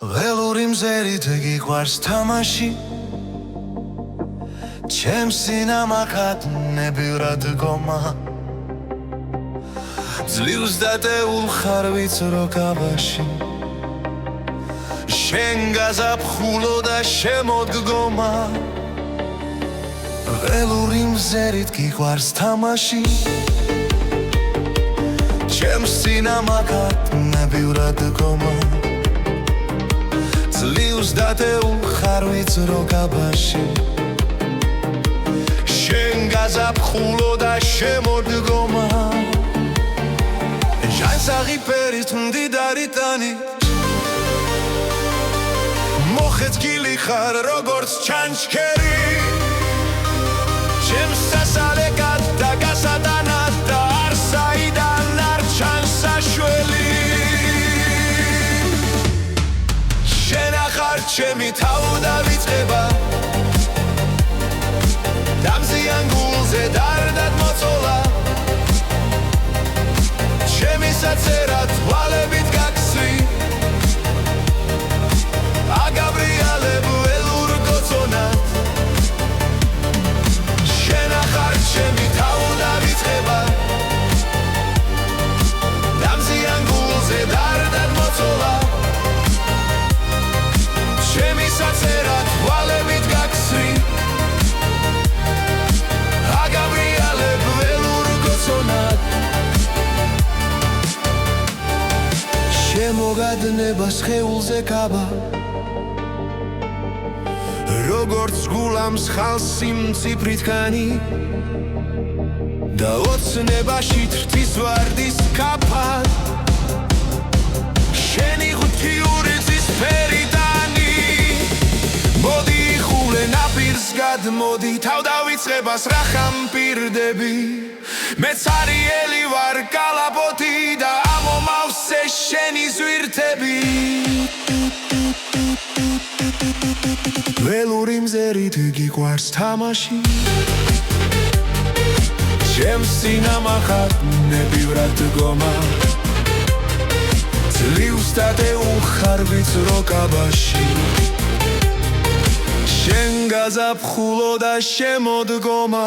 ველური მზერით გიყვარს თამაში ჩემს სინამახად ნებივრად გომა ძლივს დატეულ ხარ ვიწრო კაბაში შენ გაზაფხულო და შემოდგომა ველური მზერით გიყვარს თამაში ჩემს სინამახად ნებივრად გომა ძლივს დატეულ ხარ ვიწრო კაბაში შენ გაზაფხულო და შემოდგომა ჟანსაღი ფერით მდიდარი ტანით მოხეცკილი ხარ როგორც ჩანჩქერი ჩემს სასალეკად და გასატანად და არსაიდან არ ჩანს საშველი შენ ახარ ჩემი თავდა ვიწყება დამზიან გულზე დარდად მოწოლა ჩემი საწერა თვალებით გაგსვი აგაბრიალებ ველურ გოცონად შენ ახარ ჩემი თავდა ვიწყება დამზიან გულზე დარდად მოწოლა ჩემი საწერა თვალებით გაგსვი აგაბრიალებ ველურ გოცონად შემოგადნება სხეულზე კაბა როგორც გულამს ხალსი მციფრით ქანი და ოცნებაში თრთის ვარდის კაფად შენი ღუთიური გზის ფერიდანი მოდი ხულე ნაპირს გადმოდი თავდავიწყებას რა ხამპირდები მეც არიელი ვარ კალაპოტი და ამომავსე შენი ზვირთები ველური მზერით გიყვარს თამაში ჩემს სინამახად ნებივრად გომა ძლივს დატეულ ხარ ვიწრო კაბაში შენ გაზაფხულო და შემოდგომა